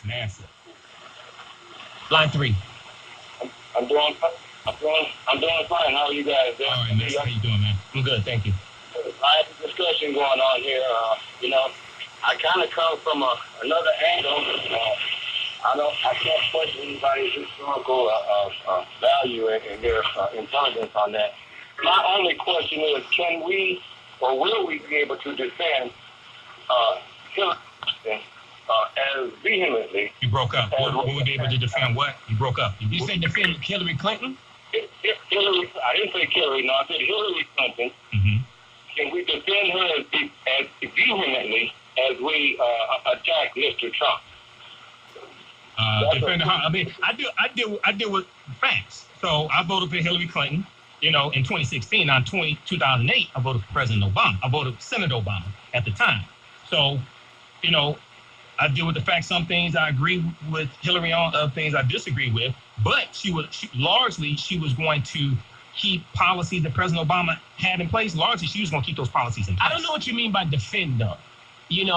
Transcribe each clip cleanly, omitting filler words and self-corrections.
Massive. Line 3. I'm doing fine. How are you guys doing? All right, man. How you doing, man? I'm good, thank you. I have a discussion going on here. I kind of come from another angle. I can't question anybody's historical value and their intelligence on that. My only question is, can we or will we be able to defend Hillary Clinton as vehemently? You broke up. Will we be able to defend what? You broke up. You said defend Hillary Clinton? Hillary, I didn't say Hillary. No, I said Hillary Clinton. Mm-hmm. Can we defend her as vehemently as we attack Mr. Trump? Defend her. I mean, I deal with facts. So I voted for Hillary Clinton. In 2016, 2008, I voted for President Obama. I voted for Senator Obama at the time. So, I deal with the facts. Some things I agree with Hillary on, other things I disagree with. But she was going to keep policies that President Obama had in place. Largely, she was going to keep those policies in place. I don't know what you mean by defend, though.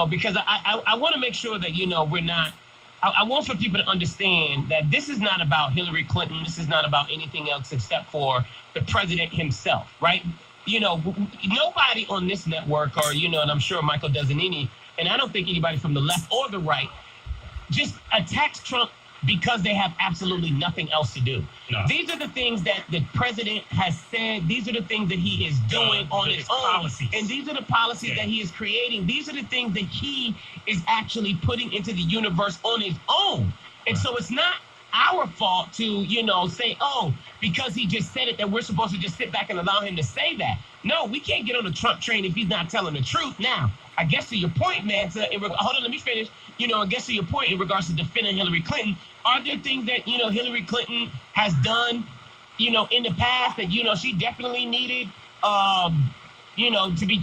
Because I want to make sure that, we're not. I want for people to understand that this is not about Hillary Clinton. This is not about anything else except for the president himself, right? Nobody on this network or, and I'm sure Michael doesn't and I don't think anybody from the left or the right just attacks Trump because they have absolutely nothing else to do. No. These are the things that the president has said. These are the things that he is doing on his own. Policies. And these are the policies that he is creating. These are the things that he is actually putting into the universe on his own. And so it's not our fault to, say, because he just said it, that we're supposed to just sit back and allow him to say that. No, we can't get on the Trump train if he's not telling the truth. Now, I guess to your point, man, hold on, let me finish. I guess to your point in regards to defending Hillary Clinton, are there things that, Hillary Clinton has done, in the past that, she definitely needed, to be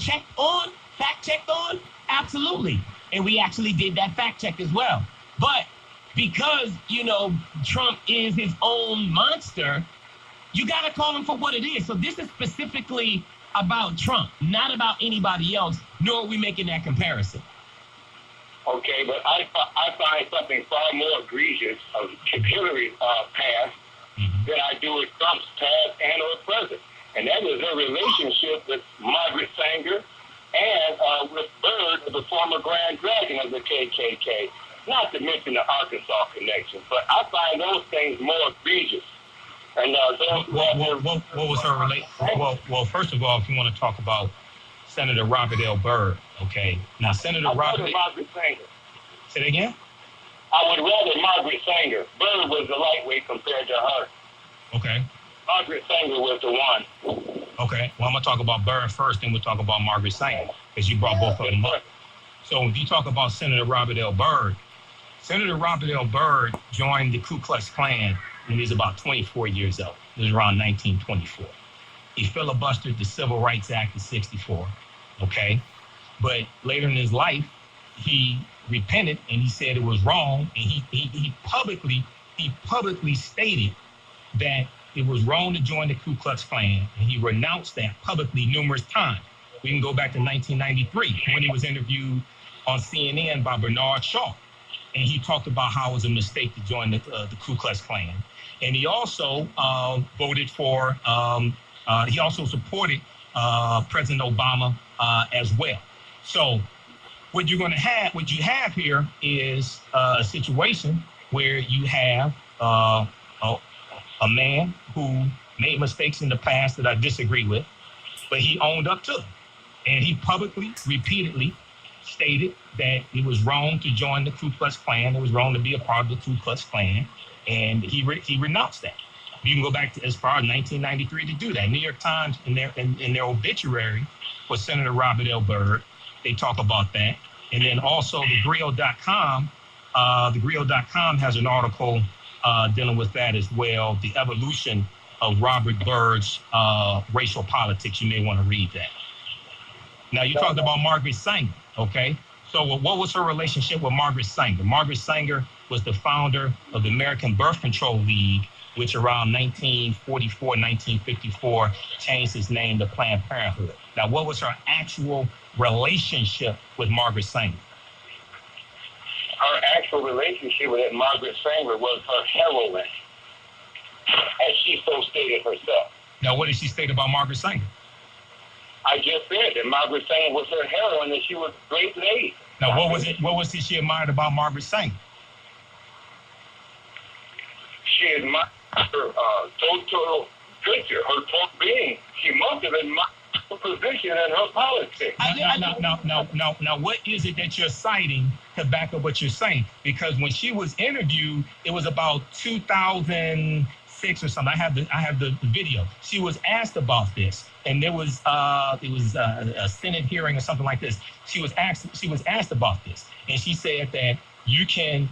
fact checked on? Absolutely. And we actually did that fact check as well. But because, Trump is his own monster, you got to call him for what it is. So this is specifically about Trump, not about anybody else, nor are we making that comparison. Okay, but I find something far more egregious of Hillary's past than I do with Trump's past and or present. And that is her relationship with Margaret Sanger and with Byrd, the former Grand Dragon of the KKK. Not to mention the Arkansas connection, but I find those things more egregious. And what was her relation? Well, first of all, if you want to talk about Senator Robert L. Byrd, okay. Now, Senator Robert. Margaret Sanger. Say it again. I would rather Margaret Sanger. Byrd was the lightweight compared to her. Okay. Margaret Sanger was the one. Okay. Well, I'm gonna talk about Byrd first, then we'll talk about Margaret Sanger because you brought both of them up. So if you talk about Senator Robert L. Byrd, Senator Robert L. Byrd joined the Ku Klux Klan when he was about 24 years old. It was around 1924. He filibustered the Civil Rights Act of 64, okay? But later in his life, he repented and he said it was wrong. And he publicly stated that it was wrong to join the Ku Klux Klan. And he renounced that publicly numerous times. We can go back to 1993 when he was interviewed on CNN by Bernard Shaw. And he talked about how it was a mistake to join the Ku Klux Klan. And he also voted for, he also supported President Obama as well. So what you have here is a situation where you have a man who made mistakes in the past that I disagree with, but he owned up to it. And he publicly, repeatedly stated that it was wrong to join the Ku Klux Klan. It was wrong to be a part of the Ku Klux Klan. And he renounced that. You can go back to as far as 1993 to do that. New York Times, in their obituary for Senator Robert L. Byrd, they talk about that. And then also the Griot.com has an article dealing with that as well, the evolution of Robert Byrd's racial politics. You may want to read that. Now, you talked about Margaret Sanger, okay? So what was her relationship with Margaret Sanger? Margaret Sanger was the founder of the American Birth Control League, which around 1944, 1954 changed its name to Planned Parenthood. Now, what was her actual relationship with Margaret Sanger? her actual relationship with Margaret Sanger was her heroine, as she so stated herself. Now, what did she state about Margaret Sanger? I just said that Margaret Sanger was her heroine, and she was a great lady. Now, what was it? What was it she admired about Margaret Sanger? She admired her total picture, her total being. She must have admired her position and her politics. Now, what is it that you're citing to back up what you're saying? Because when she was interviewed, it was about 2006 or something. I have the video. She was asked about this, and there was a Senate hearing or something like this. She was asked about this, and she said that you can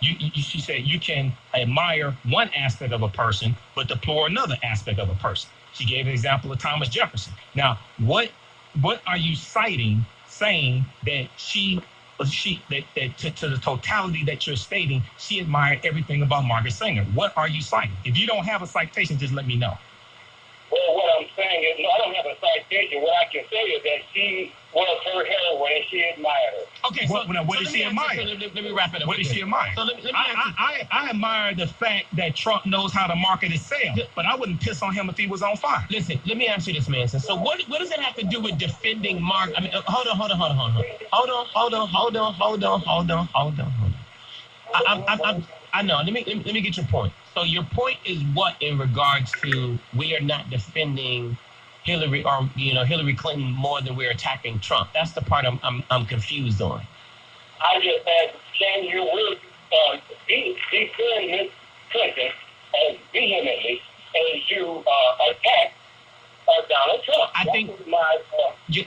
she said you can admire one aspect of a person, but deplore another aspect of a person. She gave an example of Thomas Jefferson. Now, what are you citing, saying that to the totality that you're stating, she admired everything about Margaret Sanger? What are you citing? If you don't have a citation, just let me know. Well, what I'm saying is, no, I don't have a citation. What I can say is that she was her heroine and she admired her. Okay, so what did she admire? Let me wrap it up. What did she admire? So let me I admire the fact that Trump knows how to market himself, but I wouldn't piss on him if he was on fire. Listen, let me ask you this, Manson. So what does it have to do with defending Mark? I mean, hold on. I know. Let me get your point. So your point is what in regards to we are not defending Hillary or Hillary Clinton more than we're attacking Trump. That's the part I'm confused on. I just asked, can you really defend Ms. Clinton as vehemently as you attack Donald Trump? I think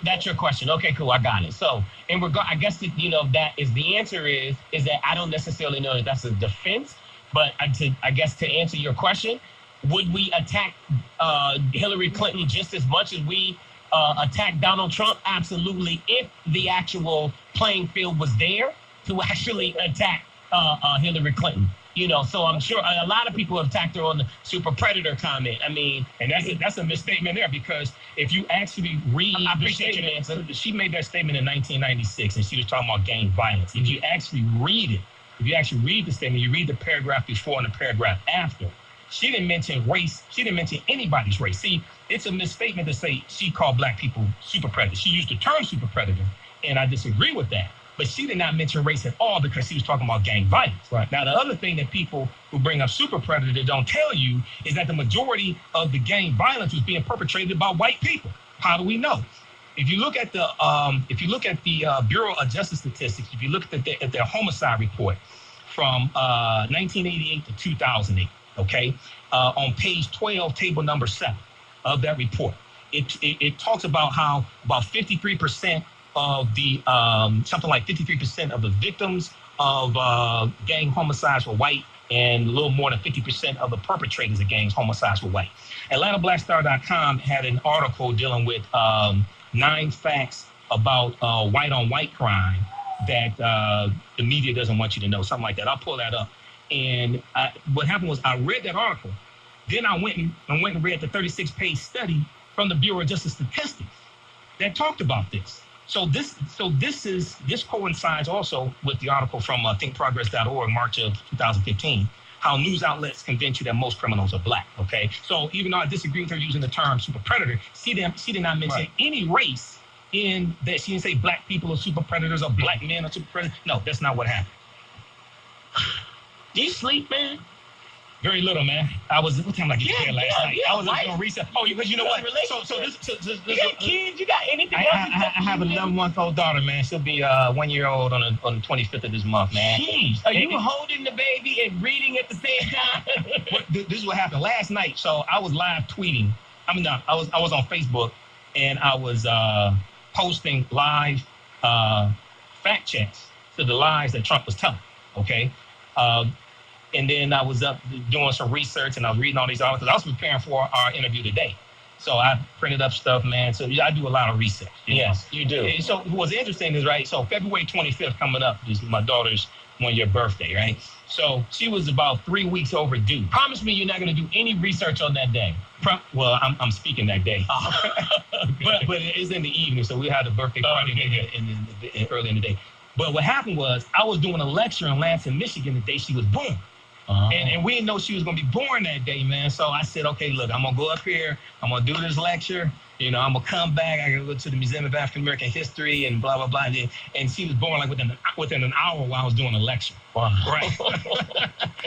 that's your question. Okay, cool. I got it. So in regard, I guess that is the answer is that I don't necessarily know that that's a defense, but I guess to answer your question, would we attack Hillary Clinton just as much as we attack Donald Trump? Absolutely. If the actual playing field was there to actually attack Hillary Clinton. So I'm sure a lot of people have attacked her on the super predator comment. I mean, and that's a misstatement there, because if you actually read the statement, she made that statement in 1996, and she was talking about gang violence. If you actually read the statement, you read the paragraph before and the paragraph after, she didn't mention race. She didn't mention anybody's race. See, it's a misstatement to say she called black people super predators. She used the term super predator, and I disagree with that. But she did not mention race at all because she was talking about gang violence. Right. Now, the other thing that people who bring up super predator don't tell you is that the majority of the gang violence was being perpetrated by white people. How do we know? If you look at the Bureau of Justice Statistics, if you look at their homicide report from 1988 to 2008, okay, on page 12, table number 7 of that report, it talks about how about 53% of the something like 53% of the victims of gang homicides were white, and a little more than 50% of the perpetrators of gang homicides were white. AtlantaBlackStar.com had an article dealing with 9 facts about white-on-white crime that the media doesn't want you to know, something like that. I'll pull that up. And what happened was I read that article. Then I went and read the 36-page study from the Bureau of Justice Statistics that talked about this. So this coincides also with the article from thinkprogress.org, March of 2015, how news outlets convince you that most criminals are black. Okay, so even though I disagree with her using the term super predator, she did not mention any race in that. She didn't say black people are super predators or black men are super predators. No, that's not what happened. Do you sleep, man? Very little, man. What time did I get to bed last night? I was doing research. Oh, because you know what? So this you got kids? You got anything else? I have an 11-month-old daughter, man. She'll be 1 year old on the 25th of this month, man. Jeez. Are you holding the baby and reading at the same time? This is what happened last night. So I was live tweeting. I was on Facebook, and I was posting live fact checks to the lies that Trump was telling. Okay. And then I was up doing some research, and I was reading all these articles. I was preparing for our interview today. So I printed up stuff, man. So I do a lot of research. Yes, you do. And so what's interesting is, right, so February 25th coming up is my daughter's 1-year birthday, right? So she was about 3 weeks overdue. Promise me you're not going to do any research on that day. Well, I'm speaking that day. Oh. but it's in the evening, so we had a birthday party early in the day. But what happened was I was doing a lecture in Lansing, Michigan the day she was born. And we didn't know she was going to be born that day, man. So I said, okay, look, I'm going to go up here. I'm going to do this lecture. You know, I'm going to come back. I got to go to the Museum of African American History and blah, blah, blah. And she was born like within an hour while I was doing a lecture. Wow. Right.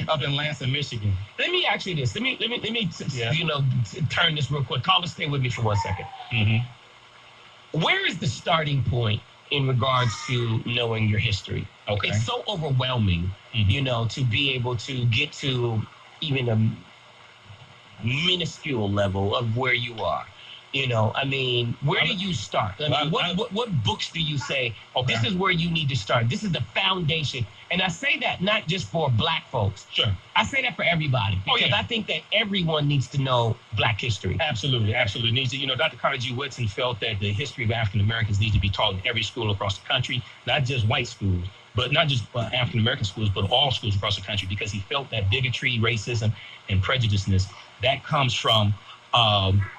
Up in Lansing, Michigan. Let me ask you this. Let me you know, turn this real quick. Caller, stay with me for 1 second. Mm-hmm. Where is the starting point in regards to knowing your history? Okay. It's so overwhelming, you know, to be able to get to even a minuscule level of where you are. You know, I mean, where do you start? I mean, what books do you say, okay, this is where you need to start? This is the foundation. And I say that not just for Black folks. Sure. I say that for everybody. Because I think that everyone needs to know Black history. Absolutely, absolutely. Needs to, you know, Dr. Carter G. Woodson felt that the history of African Americans needs to be taught in every school across the country, not just white schools, but not just African American schools, but all schools across the country, because he felt that bigotry, racism, and prejudiceness, that comes from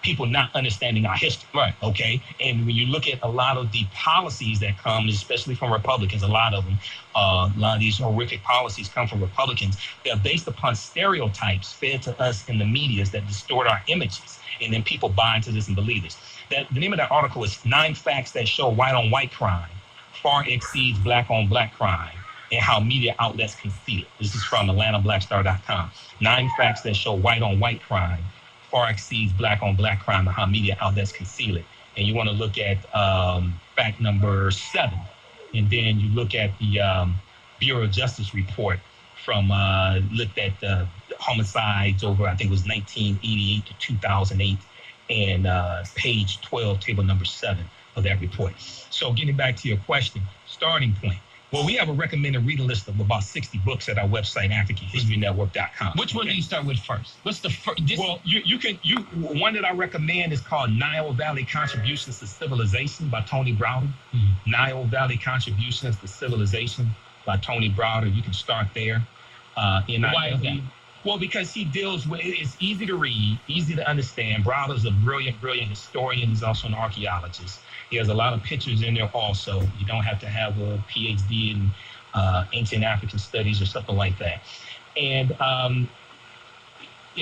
people not understanding our history. Right. Okay. And when you look at a lot of the policies that come, especially from Republicans, a lot of these horrific policies come from Republicans. They're based upon stereotypes fed to us in the media that distort our images. And then people buy into this and believe this. The name of that article is 9 Facts That Show White on White Crime Far Exceeds Black on Black Crime and How Media Outlets Conceal It. This is from AtlantaBlackStar.com. 9 Facts That Show White on White Crime Far Exceeds Black on Black Crime and How Media Outlets Conceal It. And you want to look at fact number 7. And then you look at the Bureau of Justice report from, looked at homicides over, I think it was 1988 to 2008, and page 12, table number 7 of that report. So getting back to your question, starting point. Well, we have a recommended reading list of about 60 books at our website, AfricanHistoryNetwork.com. Which one do you start with first? What's the first? Well, one that I recommend is called Nile Valley Contributions to Civilization by Tony Browder. Mm-hmm. Nile Valley Contributions to Civilization by Tony Browder. You can start there. Why is that? Well, because he deals with, it's easy to read, easy to understand. Browder's a brilliant historian. He's also an archaeologist. He has a lot of pictures in there also. You don't have to have a PhD in ancient African studies or something like that. And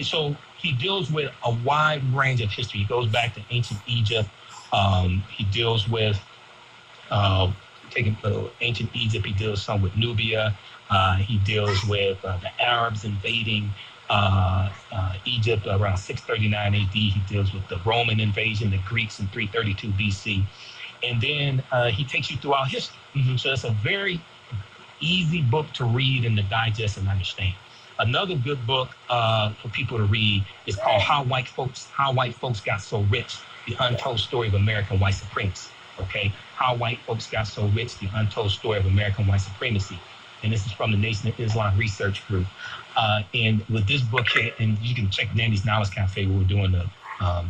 so he deals with a wide range of history. He goes back to ancient Egypt. He deals with taking ancient Egypt. He deals some with Nubia. He deals with the Arabs invading Egypt around 639 AD. He deals with the Roman invasion, the Greeks in 332 BC. And then he takes you throughout history. Mm-hmm. So it's a very easy book to read and to digest and understand. Another good book for people to read is called How White Folks Got So Rich, The Untold Story of American White Supremacy. Okay? How White Folks Got So Rich, The Untold Story of American White Supremacy. And this is from the Nation of Islam Research Group. And with this book here, and you can check Nandy's Knowledge Cafe, where we're doing the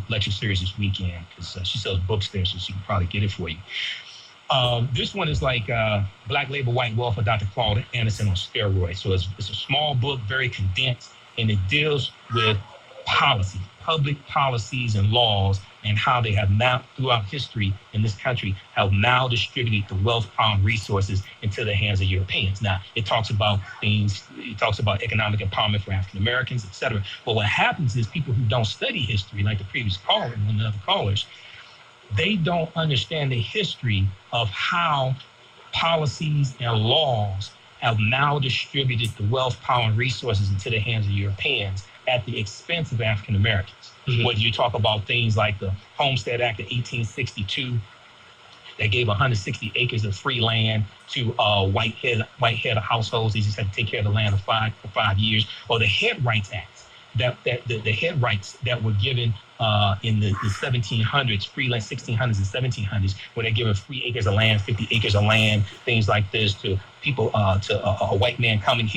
lecture series this weekend, because she sells books there, so she can probably get it for you. This one is like Black Labor White Wealth by Dr. Claude Anderson on steroids. So it's a small book, very condensed, and it deals with policy, public policies and laws, and how they have now, throughout history in this country, have now distributed the wealth, power, and resources into the hands of Europeans. Now, it talks about things, it talks about economic empowerment for African Americans, et cetera. But what happens is people who don't study history, like the previous caller and one of the other callers, they don't understand the history of how policies and laws have now distributed the wealth, power, and resources into the hands of Europeans at the expense of African Americans. Mm-hmm. Whether you talk about things like the Homestead Act of 1862, that gave 160 acres of free land to white head of households. They just had to take care of the land for 5 years. Or the Head Rights Act, the head rights that were given in the 1700s, free land, 1600s and 1700s, where they're giving 3 acres of land, 50 acres of land, things like this to people, to a white man coming here.